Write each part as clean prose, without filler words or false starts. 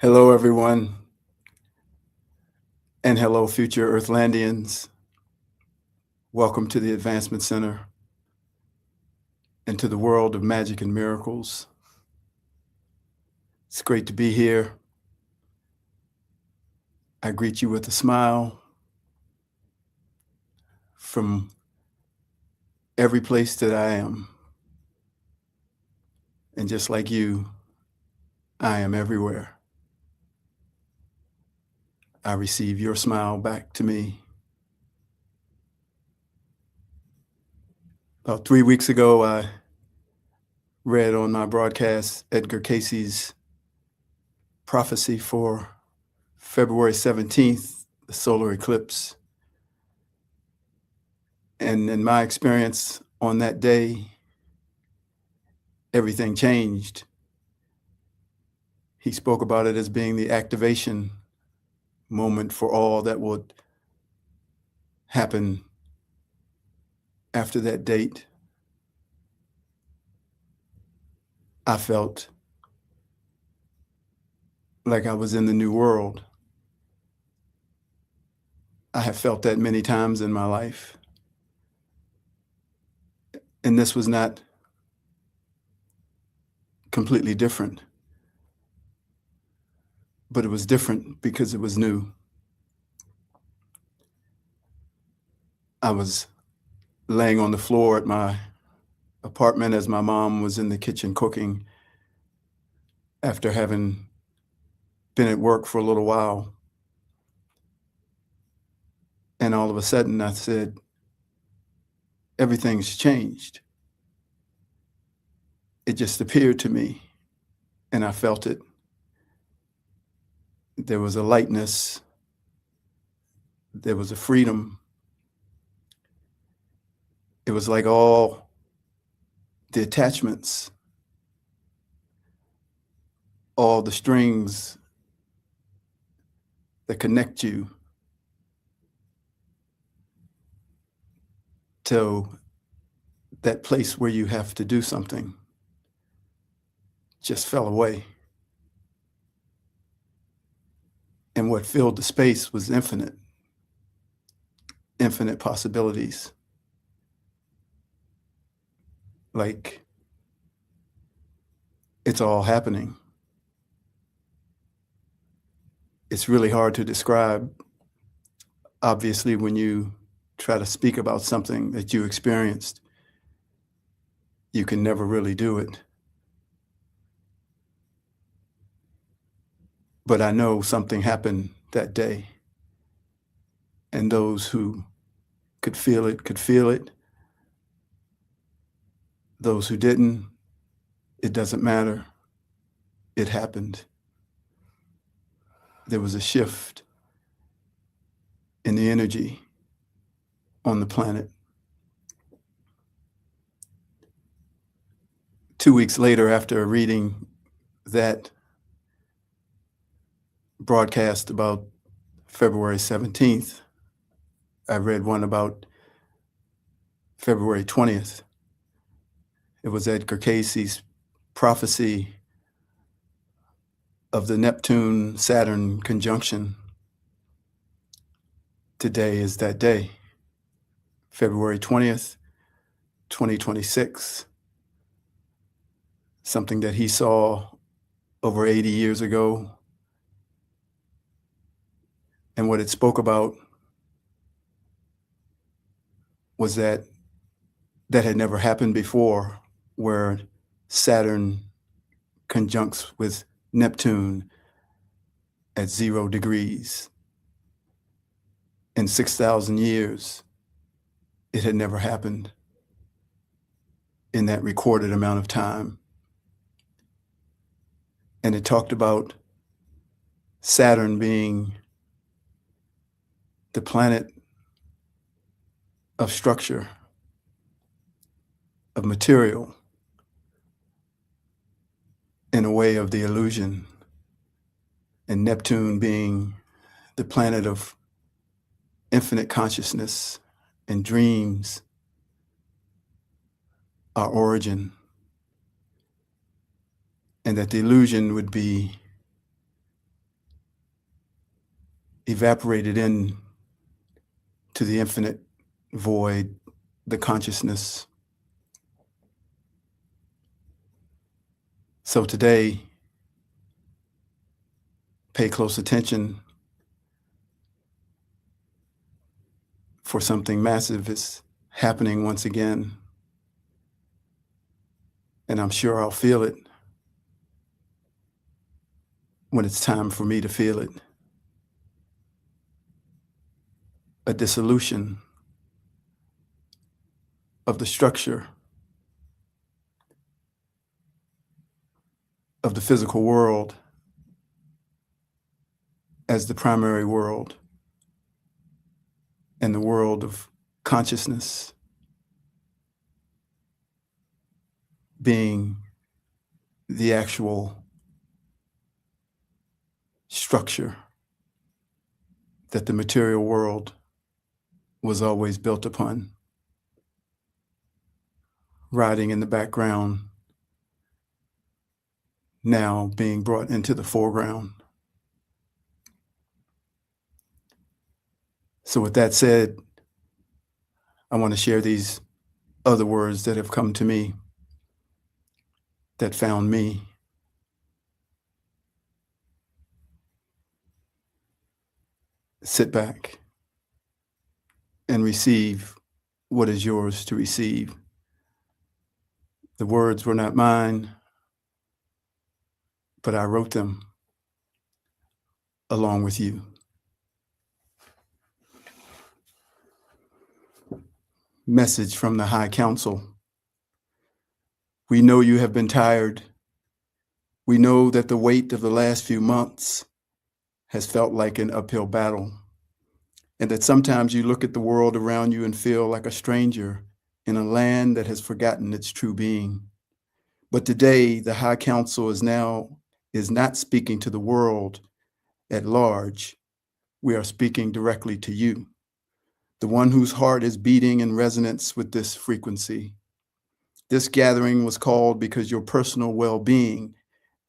Hello, everyone, and hello, future Earthlandians. Welcome to the Advancement Center and to the world of magic and miracles. It's great to be here. I greet you with a smile from every place that I am. And just like you, I am everywhere. I receive your smile back to me. About 3 weeks ago, I read on my broadcast Edgar Cayce's prophecy for February 17th, the solar eclipse. And in my experience on that day, everything changed. He spoke about it as being the activation moment for all that would happen after that date. I felt like I was in the new world. I have felt that many times in my life. And this was not completely different, but it was different because it was new. I was laying on the floor at my apartment as my mom was in the kitchen cooking after having been at work for a little while. And all of a sudden I said, everything's changed. It just appeared to me and I felt it. There was a lightness. There was a freedom. It was like all the attachments, all the strings that connect you to that place where you have to do something just fell away. And what filled the space was infinite possibilities. Like, it's all happening. It's really hard to describe. Obviously, when you try to speak about something that you experienced, you can never really do it. But I know something happened that day. And those who could feel it could feel it. Those who didn't, it doesn't matter. It happened. There was a shift in the energy on the planet. 2 weeks later, after reading that broadcast about February 17th, I read one about February 20th. It was Edgar Cayce's prophecy of the Neptune-Saturn conjunction. Today is that day, February 20th, 2026. Something that he saw over 80 years ago. And what it spoke about was that had never happened before, where Saturn conjuncts with Neptune at 0 degrees. In 6,000 years, it had never happened in that recorded amount of time. And it talked about Saturn being the planet of structure, of material, in a way of the illusion, and Neptune being the planet of infinite consciousness and dreams, our origin, and that the illusion would be evaporated in to the infinite void, the consciousness. So today, pay close attention, for something massive is happening once again. And I'm sure I'll feel it when it's time for me to feel it. A dissolution of the structure of the physical world as the primary world and the world of consciousness being the actual structure that the material world was always built upon, riding in the background, now being brought into the foreground. So with that said, I want to share these other words that have come to me, that found me. Sit back and receive what is yours to receive. The words were not mine, but I wrote them along with you. Message from the High Council. We know you have been tired. We know that the weight of the last few months has felt like an uphill battle, and that sometimes you look at the world around you and feel like a stranger in a land that has forgotten its true being. But today, the High Council is not speaking to the world at large. We are speaking directly to you, the one whose heart is beating in resonance with this frequency. This gathering was called because your personal well-being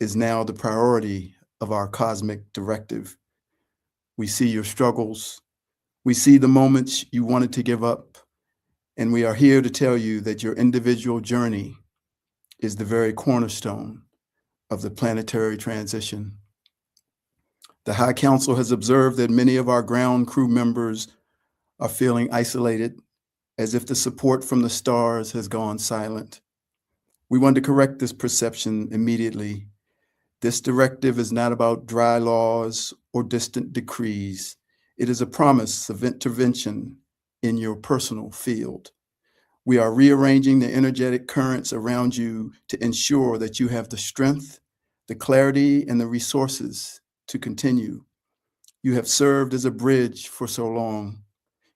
is now the priority of our cosmic directive. We see your struggles. We see the moments you wanted to give up. And we are here to tell you that your individual journey is the very cornerstone of the planetary transition. The High Council has observed that many of our ground crew members are feeling isolated, as if the support from the stars has gone silent. We want to correct this perception immediately. This directive is not about dry laws or distant decrees. It is a promise of intervention in your personal field. We are rearranging the energetic currents around you to ensure that you have the strength, the clarity, and the resources to continue. You have served as a bridge for so long,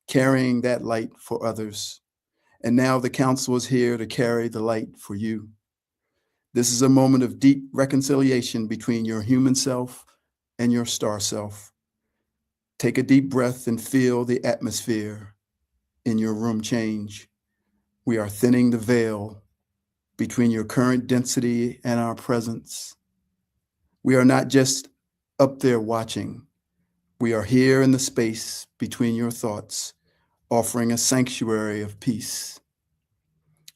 carrying that light for others. And now the council is here to carry the light for you. This is a moment of deep reconciliation between your human self and your star self. Take a deep breath and feel the atmosphere in your room change. We are thinning the veil between your current density and our presence. We are not just up there watching. We are here in the space between your thoughts, offering a sanctuary of peace.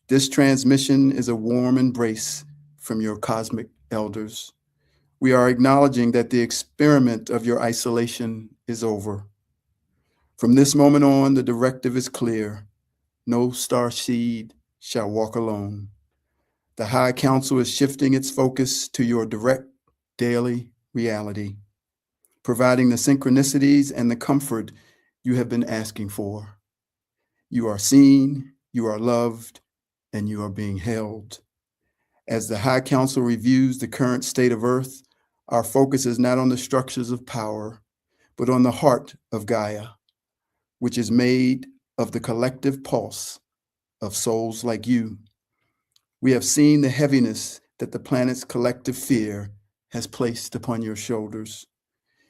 This transmission is a warm embrace from your cosmic elders. We are acknowledging that the experiment of your isolation is over. From this moment on, the directive is clear. No star seed shall walk alone. The High Council is shifting its focus to your direct daily reality, providing the synchronicities and the comfort you have been asking for. You are seen, you are loved, and you are being held. As the High Council reviews the current state of Earth, our focus is not on the structures of power, but on the heart of Gaia, which is made of the collective pulse of souls like you. We have seen the heaviness that the planet's collective fear has placed upon your shoulders.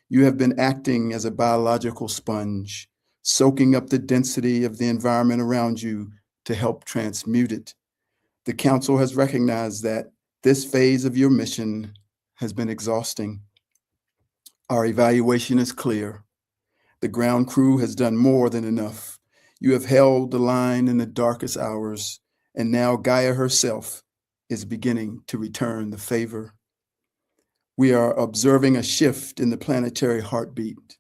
You have been acting as a biological sponge, soaking up the density of the environment around you to help transmute it. The Council has recognized that this phase of your mission has been exhausting. Our evaluation is clear. The ground crew has done more than enough. You have held the line in the darkest hours, and now Gaia herself is beginning to return the favor. We are observing a shift in the planetary heartbeat.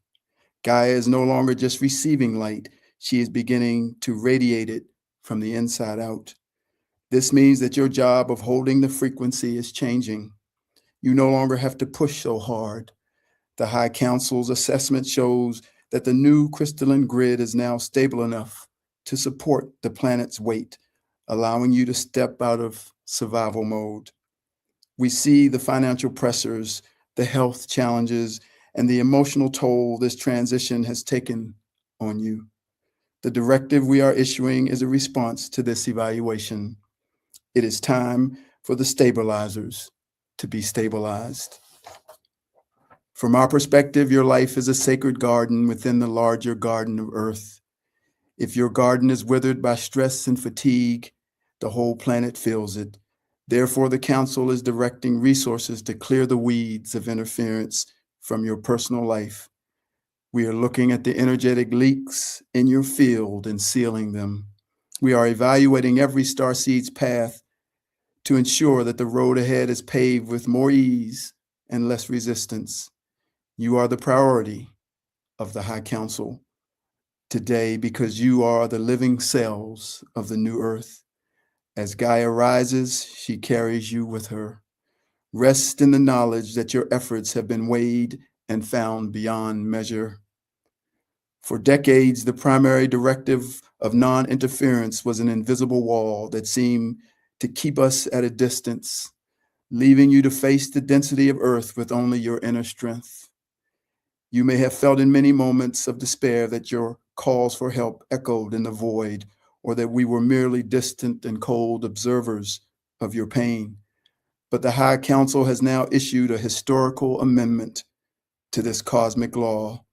Gaia is no longer just receiving light, she is beginning to radiate it from the inside out. This means that your job of holding the frequency is changing. You no longer have to push so hard. The High Council's assessment shows that the new crystalline grid is now stable enough to support the planet's weight, allowing you to step out of survival mode. We see the financial pressures, the health challenges, and the emotional toll this transition has taken on you. The directive we are issuing is a response to this evaluation. It is time for the stabilizers to be stabilized. From our perspective, your life is a sacred garden within the larger garden of Earth. If your garden is withered by stress and fatigue, the whole planet feels it. Therefore, the Council is directing resources to clear the weeds of interference from your personal life. We are looking at the energetic leaks in your field and sealing them. We are evaluating every starseed's path to ensure that the road ahead is paved with more ease and less resistance. You are the priority of the High Council today because you are the living cells of the new Earth. As Gaia rises, she carries you with her. Rest in the knowledge that your efforts have been weighed and found beyond measure. For decades, the primary directive of non-interference was an invisible wall that seemed to keep us at a distance, leaving you to face the density of Earth with only your inner strength. You may have felt in many moments of despair that your calls for help echoed in the void, or that we were merely distant and cold observers of your pain. But the High Council has now issued a historical amendment to this cosmic law.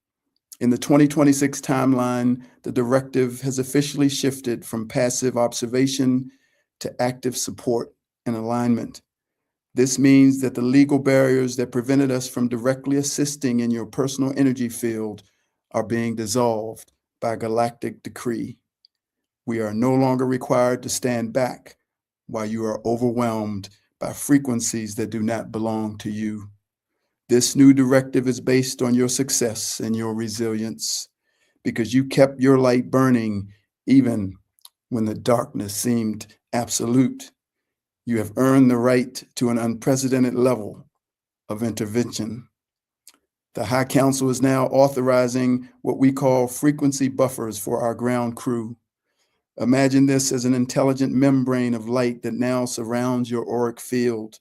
In the 2026 timeline, the directive has officially shifted from passive observation to active support and alignment. This means that the legal barriers that prevented us from directly assisting in your personal energy field are being dissolved by galactic decree. We are no longer required to stand back while you are overwhelmed by frequencies that do not belong to you. This new directive is based on your success and your resilience because you kept your light burning even when the darkness seemed absolute. You have earned the right to an unprecedented level of intervention. The High Council is now authorizing what we call frequency buffers for our ground crew. Imagine this as an intelligent membrane of light that now surrounds your auric field.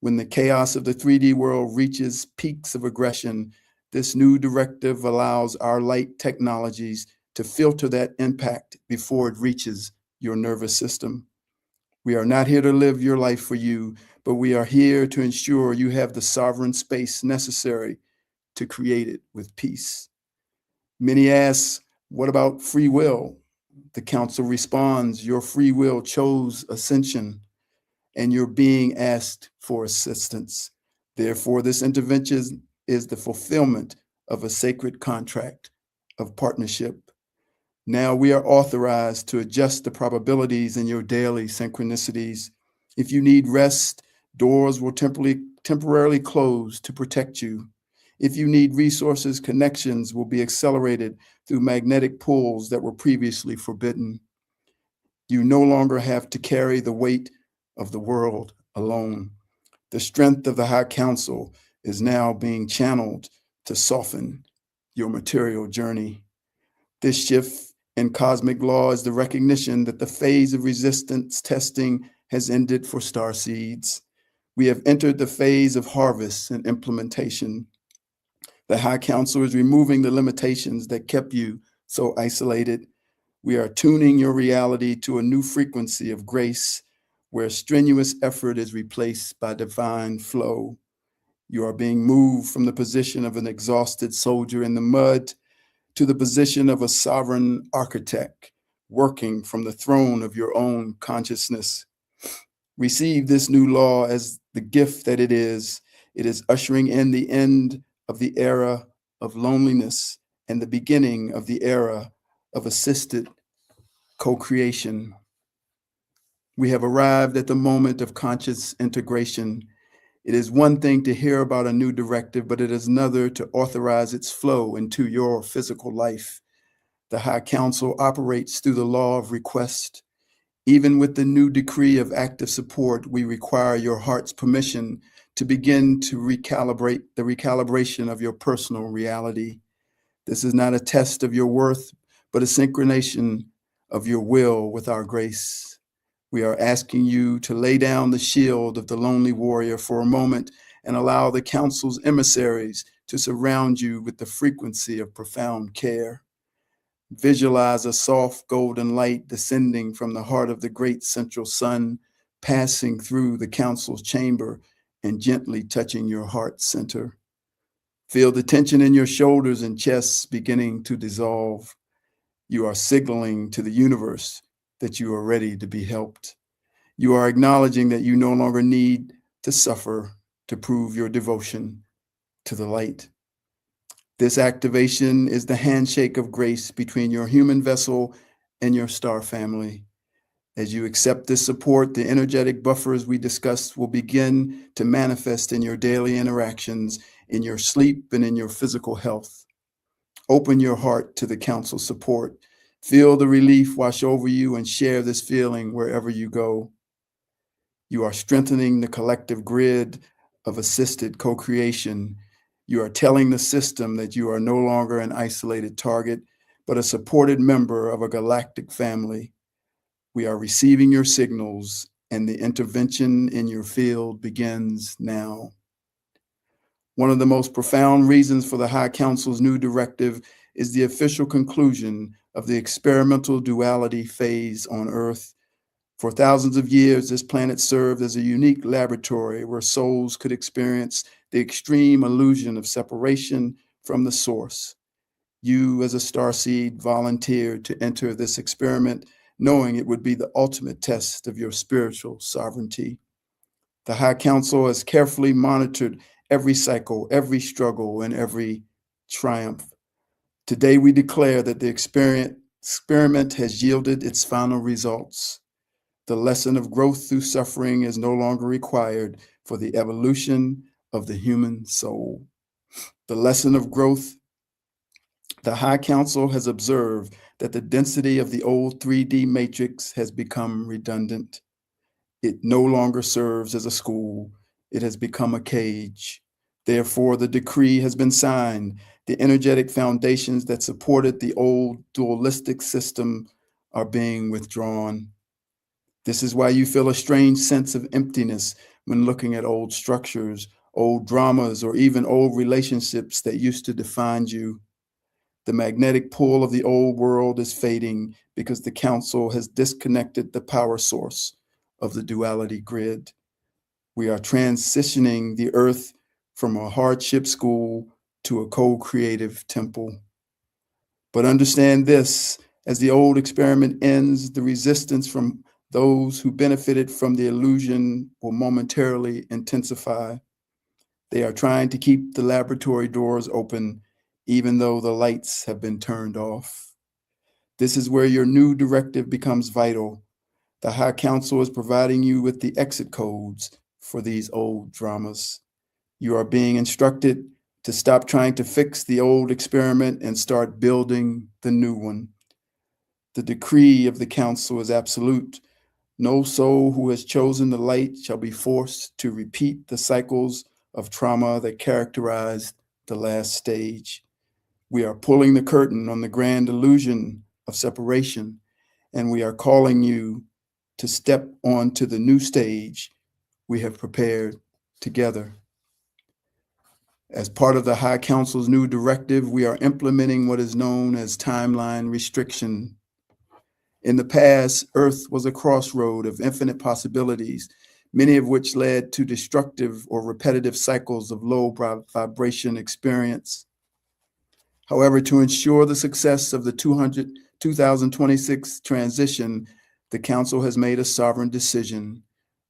When the chaos of the 3D world reaches peaks of aggression, this new directive allows our light technologies to filter that impact before it reaches your nervous system. We are not here to live your life for you, but we are here to ensure you have the sovereign space necessary to create it with peace. Many ask, what about free will? The Council responds, your free will chose ascension, and you're being asked for assistance. Therefore, this intervention is the fulfillment of a sacred contract of partnership. Now we are authorized to adjust the probabilities in your daily synchronicities. If you need rest, doors will temporarily close to protect you. If you need resources, connections will be accelerated through magnetic pulls that were previously forbidden. You no longer have to carry the weight of the world alone. The strength of the High Council is now being channeled to soften your material journey. This shift in cosmic law is the recognition that the phase of resistance testing has ended for starseeds. We have entered the phase of harvest and implementation. The High Council is removing the limitations that kept you so isolated. We are tuning your reality to a new frequency of grace, where strenuous effort is replaced by divine flow. You are being moved from the position of an exhausted soldier in the mud to the position of a sovereign architect, working from the throne of your own consciousness. Receive this new law as the gift that it is. It is ushering in the end of the era of loneliness and the beginning of the era of assisted co-creation. We have arrived at the moment of conscious integration. It is one thing to hear about a new directive, but it is another to authorize its flow into your physical life. The High Council operates through the law of request. Even with the new decree of active support, we require your heart's permission to begin to recalibrate the recalibration of your personal reality. This is not a test of your worth, but a synchronization of your will with our grace. We are asking you to lay down the shield of the lonely warrior for a moment and allow the council's emissaries to surround you with the frequency of profound care. Visualize a soft golden light descending from the heart of the great central sun, passing through the council's chamber and gently touching your heart center. Feel the tension in your shoulders and chest beginning to dissolve. You are signaling to the universe that you are ready to be helped. You are acknowledging that you no longer need to suffer to prove your devotion to the light. This activation is the handshake of grace between your human vessel and your star family. As you accept this support, the energetic buffers we discussed will begin to manifest in your daily interactions, in your sleep, and in your physical health. Open your heart to the council's support. Feel the relief wash over you and share this feeling wherever you go. You are strengthening the collective grid of assisted co-creation. You are telling the system that you are no longer an isolated target, but a supported member of a galactic family. We are receiving your signals, and the intervention in your field begins now. One of the most profound reasons for the High Council's new directive is the official conclusion of the experimental duality phase on Earth. For thousands of years, this planet served as a unique laboratory where souls could experience the extreme illusion of separation from the source. You, as a starseed, volunteered to enter this experiment, knowing it would be the ultimate test of your spiritual sovereignty. The High Council has carefully monitored every cycle, every struggle, and every triumph. Today, we declare that the experiment has yielded its final results. The lesson of growth through suffering is no longer required for the evolution of the human soul. The lesson of growth, the High Council has observed that the density of the old 3D matrix has become redundant. It no longer serves as a school. It has become a cage. Therefore, the decree has been signed. The energetic foundations that supported the old dualistic system are being withdrawn. This is why you feel a strange sense of emptiness when looking at old structures, old dramas, or even old relationships that used to define you. The magnetic pull of the old world is fading because the council has disconnected the power source of the duality grid. We are transitioning the earth from a hardship school to a co-creative temple. But understand this, as the old experiment ends, the resistance from those who benefited from the illusion will momentarily intensify. They are trying to keep the laboratory doors open, even though the lights have been turned off. This is where your new directive becomes vital. The High Council is providing you with the exit codes for these old dramas. You are being instructed to stop trying to fix the old experiment and start building the new one. The decree of the council is absolute. No soul who has chosen the light shall be forced to repeat the cycles of trauma that characterized the last stage. We are pulling the curtain on the grand illusion of separation, and we are calling you to step onto the new stage we have prepared together. As part of the High Council's new directive, we are implementing what is known as timeline restriction. In the past, Earth was a crossroad of infinite possibilities, many of which led to destructive or repetitive cycles of low vibration experience. However, to ensure the success of the 2026 transition, the Council has made a sovereign decision.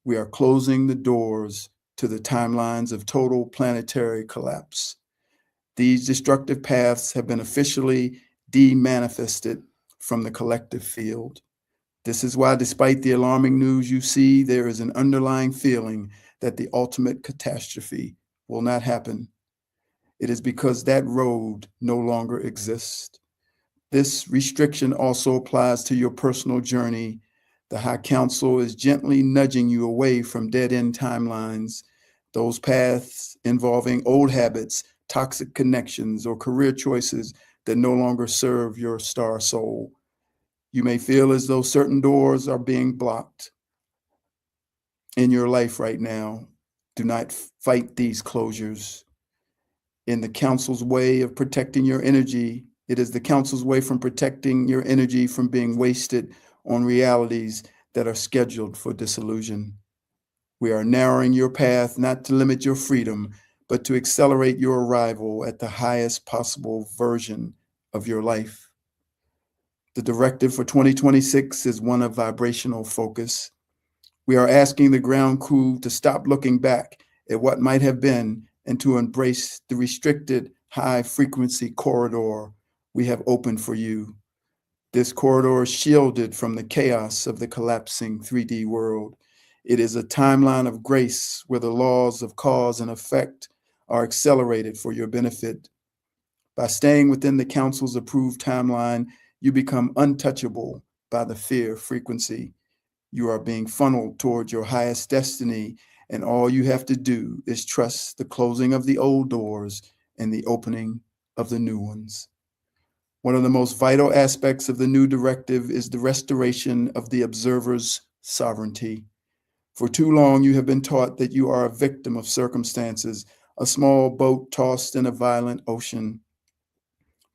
We are closing the doors to the timelines of total planetary collapse. These destructive paths have been officially demanifested from the collective field. This is why, despite the alarming news you see, there is an underlying feeling that the ultimate catastrophe will not happen. It is because that road no longer exists. This restriction also applies to your personal journey. The High Council is gently nudging you away from dead-end timelines, those paths involving old habits, toxic connections, or career choices that no longer serve your star soul. You may feel as though certain doors are being blocked in your life right now. Do not fight these closures. In the council's way of protecting your energy, it is the council's way from protecting your energy from being wasted on realities that are scheduled for disillusion. We are narrowing your path not to limit your freedom, but to accelerate your arrival at the highest possible version of your life. The directive for 2026 is one of vibrational focus. We are asking the ground crew to stop looking back at what might have been and to embrace the restricted high-frequency corridor we have opened for you. This corridor is shielded from the chaos of the collapsing 3D world. It is a timeline of grace where the laws of cause and effect are accelerated for your benefit. By staying within the council's approved timeline, you become untouchable by the fear frequency. You are being funneled toward your highest destiny, and all you have to do is trust the closing of the old doors and the opening of the new ones. One of the most vital aspects of the new directive is the restoration of the observer's sovereignty. For too long, you have been taught that you are a victim of circumstances, a small boat tossed in a violent ocean.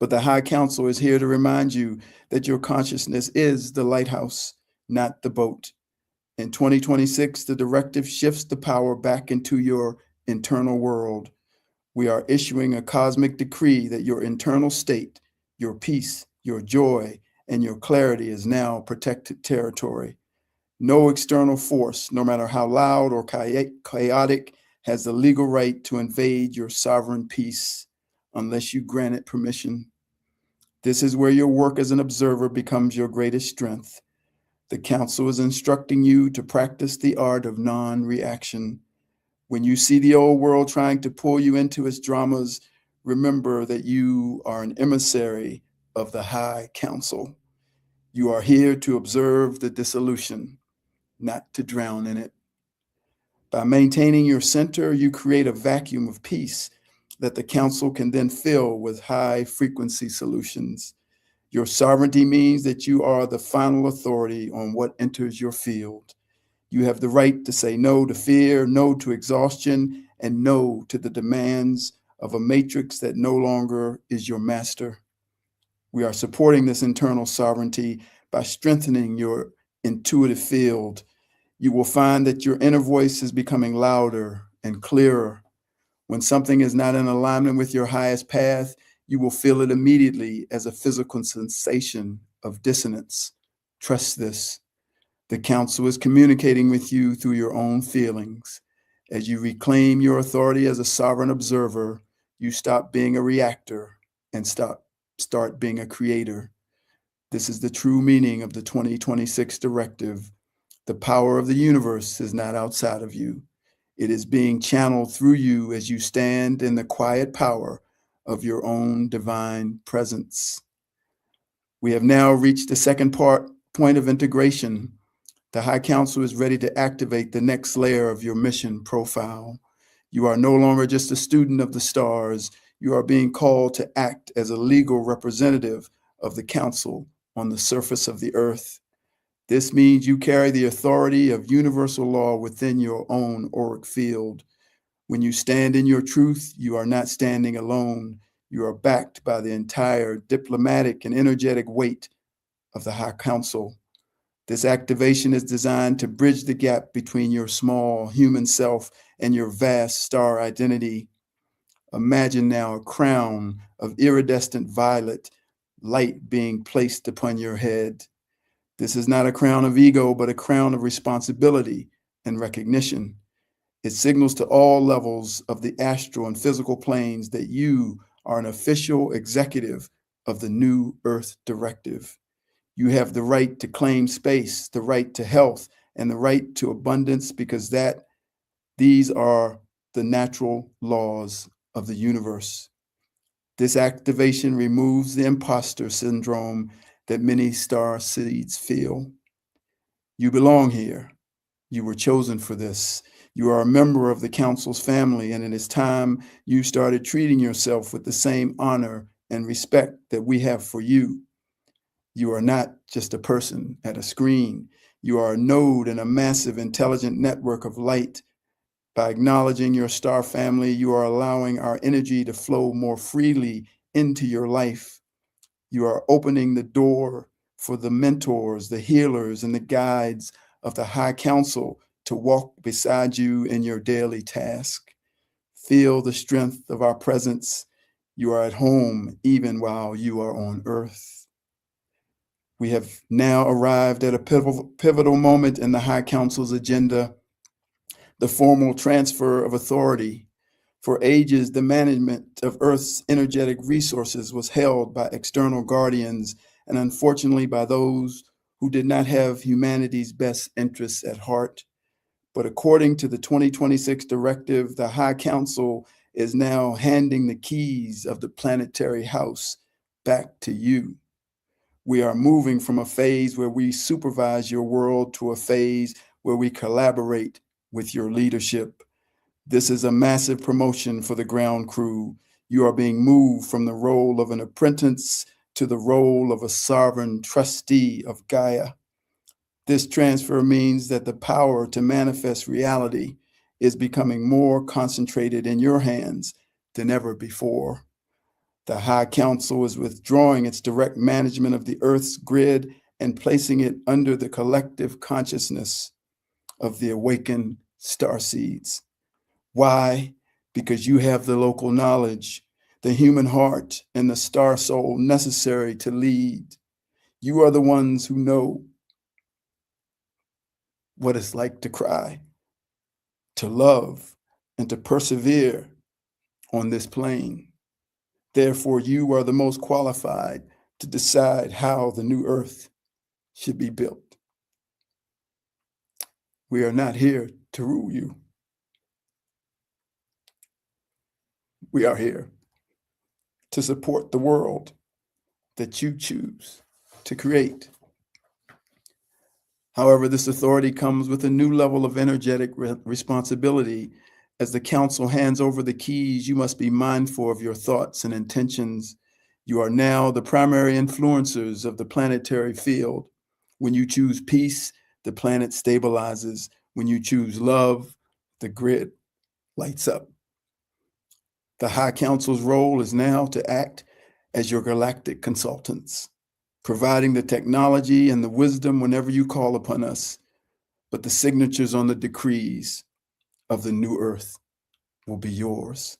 But the High Council is here to remind you that your consciousness is the lighthouse, not the boat. In 2026, the directive shifts the power back into your internal world. We are issuing a cosmic decree that your internal state, your peace, your joy, and your clarity is now protected territory. No external force, no matter how loud or chaotic, has the legal right to invade your sovereign peace unless you grant it permission. This is where your work as an observer becomes your greatest strength. The council is instructing you to practice the art of non-reaction. When you see the old world trying to pull you into its dramas, remember that you are an emissary of the High Council. You are here to observe the dissolution, not to drown in it. By maintaining your center, you create a vacuum of peace that the council can then fill with high-frequency solutions. Your sovereignty means that you are the final authority on what enters your field. You have the right to say no to fear, no to exhaustion, and no to the demands of a matrix that no longer is your master. We are supporting this internal sovereignty by strengthening your intuitive field. You will find that your inner voice is becoming louder and clearer. When something is not in alignment with your highest path, you will feel it immediately as a physical sensation of dissonance. Trust this. The council is communicating with you through your own feelings. As you reclaim your authority as a sovereign observer, you stop being a reactor and start being a creator. This is the true meaning of the 2026 directive. The power of the universe is not outside of you. It is being channeled through you as you stand in the quiet power of your own divine presence. We have now reached the second point of integration. The High Council is ready to activate the next layer of your mission profile. You are no longer just a student of the stars. You are being called to act as a legal representative of the council on the surface of the earth. This means you carry the authority of universal law within your own auric field. When you stand in your truth, you are not standing alone. You are backed by the entire diplomatic and energetic weight of the High Council. This activation is designed to bridge the gap between your small human self and your vast star identity. Imagine now a crown of iridescent violet light being placed upon your head. This is not a crown of ego, but a crown of responsibility and recognition. It signals to all levels of the astral and physical planes that you are an official executive of the New Earth Directive. You have the right to claim space, the right to health, and the right to abundance because these are the natural laws of the universe. This activation removes the imposter syndrome that many star seeds feel. You belong here. You were chosen for this. You are a member of the council's family, and it is time you started treating yourself with the same honor and respect that we have for you. You are not just a person at a screen. You are a node in a massive intelligent network of light. By acknowledging your star family, you are allowing our energy to flow more freely into your life. You are opening the door for the mentors, the healers, and the guides of the High Council to walk beside you in your daily task. Feel the strength of our presence. You are at home even while you are on Earth. We have now arrived at a pivotal moment in the High Council's agenda, the formal transfer of authority. For ages, the management of Earth's energetic resources was held by external guardians and unfortunately by those who did not have humanity's best interests at heart. But according to the 2026 directive, the High Council is now handing the keys of the planetary house back to you. We are moving from a phase where we supervise your world to a phase where we collaborate with your leadership. This is a massive promotion for the ground crew. You are being moved from the role of an apprentice to the role of a sovereign trustee of Gaia. This transfer means that the power to manifest reality is becoming more concentrated in your hands than ever before. The High Council is withdrawing its direct management of the Earth's grid and placing it under the collective consciousness of the awakened starseeds. Why? Because you have the local knowledge, the human heart, and the star soul necessary to lead. You are the ones who know what it's like to cry, to love, and to persevere on this plane. Therefore, you are the most qualified to decide how the new Earth should be built. We are not here to rule you. We are here to support the world that you choose to create. However, this authority comes with a new level of energetic responsibility. As the council hands over the keys, you must be mindful of your thoughts and intentions. You are now the primary influencers of the planetary field. When you choose peace, the planet stabilizes. When you choose love, the grid lights up. The High Council's role is now to act as your galactic consultants, providing the technology and the wisdom whenever you call upon us. But the signatures on the decrees of the new Earth will be yours.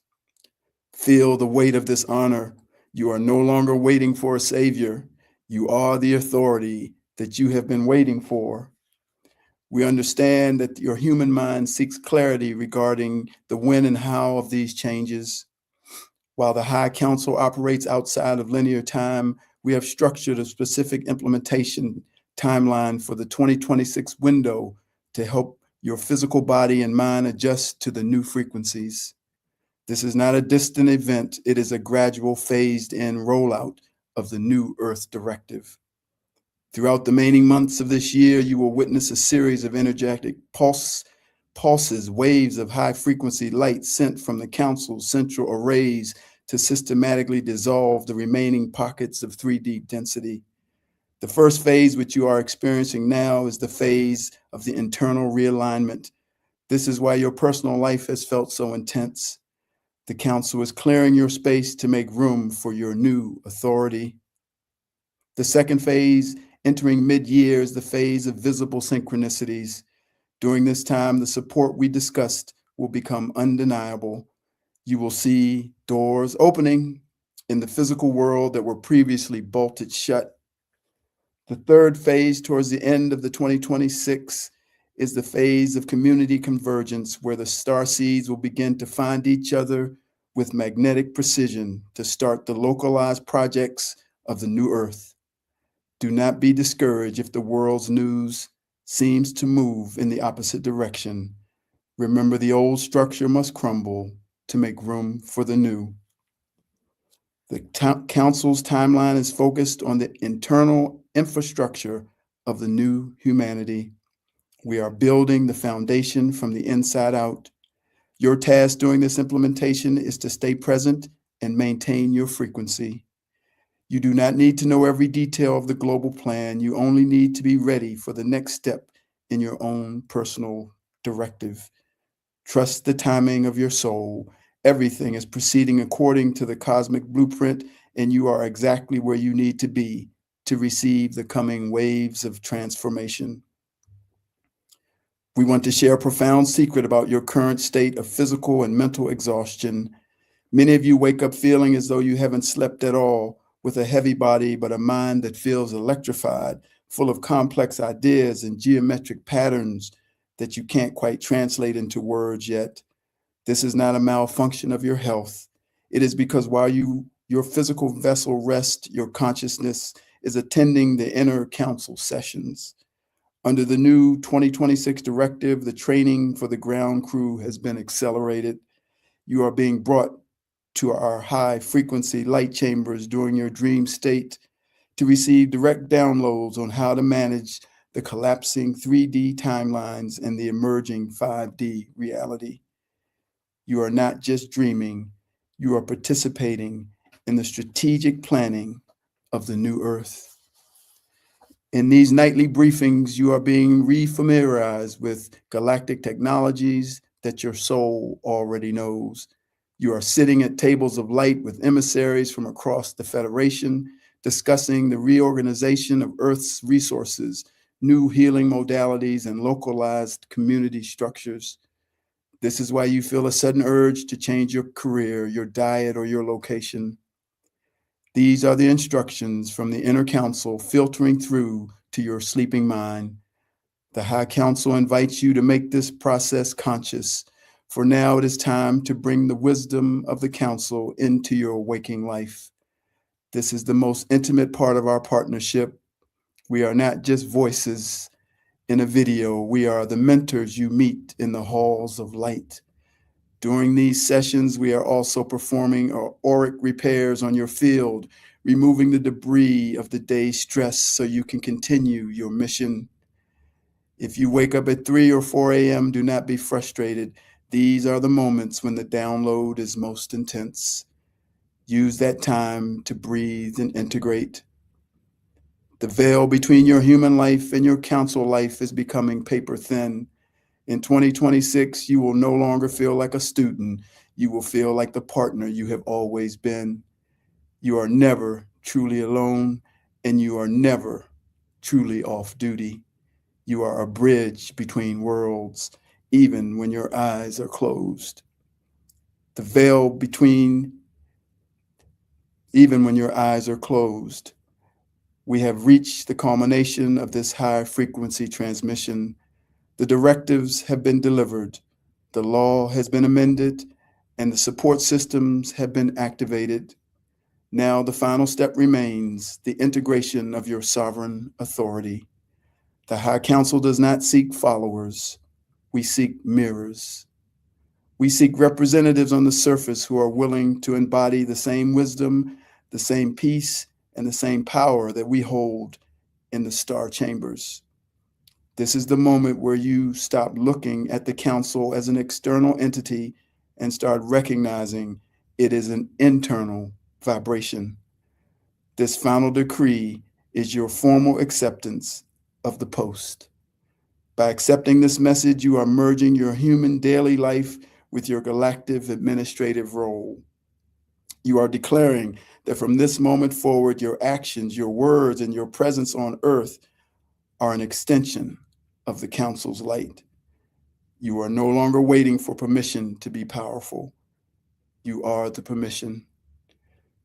Feel the weight of this honor. You are no longer waiting for a savior. You are the authority that you have been waiting for. We understand that your human mind seeks clarity regarding the when and how of these changes. While the High Council operates outside of linear time, we have structured a specific implementation timeline for the 2026 window to help your physical body and mind adjust to the new frequencies. This is not a distant event. It is a gradual phased-in rollout of the New Earth Directive. Throughout the remaining months of this year, you will witness a series of energetic pulses, waves of high-frequency light sent from the Council's central arrays to systematically dissolve the remaining pockets of 3D density. The first phase, which you are experiencing now, is the phase of the internal realignment. This is why your personal life has felt so intense. The Council is clearing your space to make room for your new authority. The second phase, entering mid-year, is the phase of visible synchronicities. During this time, the support we discussed will become undeniable. You will see doors opening in the physical world that were previously bolted shut. The third phase, towards the end of the 2026, is the phase of community convergence, where the star seeds will begin to find each other with magnetic precision to start the localized projects of the new earth. Do not be discouraged if the world's news seems to move in the opposite direction. Remember, the old structure must crumble to make room for the new. The Council's timeline is focused on the internal infrastructure of the new humanity. We are building the foundation from the inside out. Your task during this implementation is to stay present and maintain your frequency. You do not need to know every detail of the global plan. You only need to be ready for the next step in your own personal directive. Trust the timing of your soul. Everything is proceeding according to the cosmic blueprint, and you are exactly where you need to be to receive the coming waves of transformation. We want to share a profound secret about your current state of physical and mental exhaustion. Many of you wake up feeling as though you haven't slept at all, with a heavy body but a mind that feels electrified, full of complex ideas and geometric patterns that you can't quite translate into words yet. This is not a malfunction of your health. It is because while your physical vessel rests, your consciousness is attending the inner council sessions. Under the new 2026 directive, the training for the ground crew has been accelerated. You are being brought to our high frequency light chambers during your dream state to receive direct downloads on how to manage the collapsing 3D timelines and the emerging 5D reality. You are not just dreaming, you are participating in the strategic planning of the new earth. In these nightly briefings, you are being refamiliarized with galactic technologies that your soul already knows. You are sitting at tables of light with emissaries from across the Federation, discussing the reorganization of Earth's resources, new healing modalities, and localized community structures. This is why you feel a sudden urge to change your career, your diet, or your location. These are the instructions from the inner council filtering through to your sleeping mind. The High Council invites you to make this process conscious, for now it is time to bring the wisdom of the council into your waking life. This is the most intimate part of our partnership. We are not just voices in a video. We are the mentors you meet in the halls of light. During these sessions, we are also performing auric repairs on your field, removing the debris of the day's stress so you can continue your mission. If you wake up at 3 or 4 a.m., do not be frustrated. These are the moments when the download is most intense. Use that time to breathe and integrate. The veil between your human life and your council life is becoming paper thin. In 2026, you will no longer feel like a student. You will feel like the partner you have always been. You are never truly alone, and you are never truly off duty. You are a bridge between worlds, even when your eyes are closed. The veil between, even when your eyes are closed. We have reached the culmination of this high frequency transmission. The directives have been delivered, the law has been amended, and the support systems have been activated. Now the final step remains, the integration of your sovereign authority. The High Council does not seek followers. We seek mirrors. We seek representatives on the surface who are willing to embody the same wisdom, the same peace, and the same power that we hold in the star chambers. This is the moment where you stop looking at the council as an external entity and start recognizing it is an internal vibration. This final decree is your formal acceptance of the post. By accepting this message, you are merging your human daily life with your galactic administrative role. You are declaring that from this moment forward, your actions, your words, and your presence on Earth are an extension of the council's light. You are no longer waiting for permission to be powerful. You are the permission.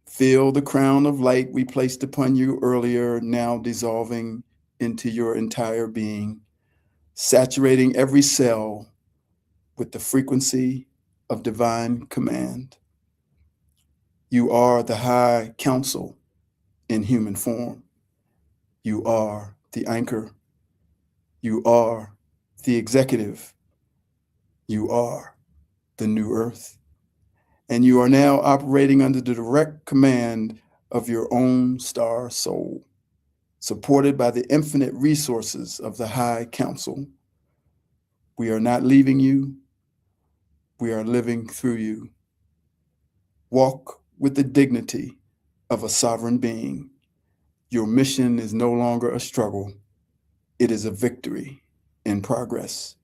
Feel the crown of light we placed upon you earlier now dissolving into your entire being, saturating every cell with the frequency of divine command. You are the High Council in human form. You are the anchor. You are the executive. You are the new earth. And you are now operating under the direct command of your own star soul, supported by the infinite resources of the High Council. We are not leaving you. We are living through you. Walk with the dignity of a sovereign being. Your mission is no longer a struggle. It is a victory in progress.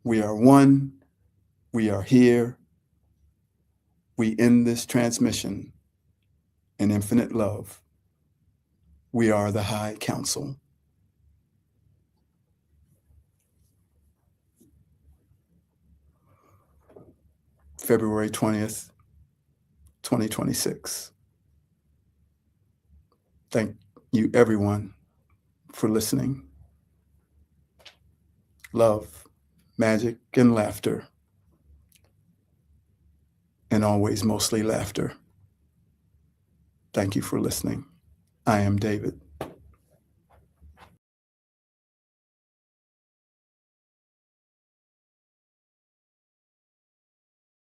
We are one. We are here. We end this transmission in infinite love. We are the High Council. February 20th, 2026. Thank you, everyone, for listening. Love, magic, and laughter, and always mostly laughter. Thank you for listening. I am David.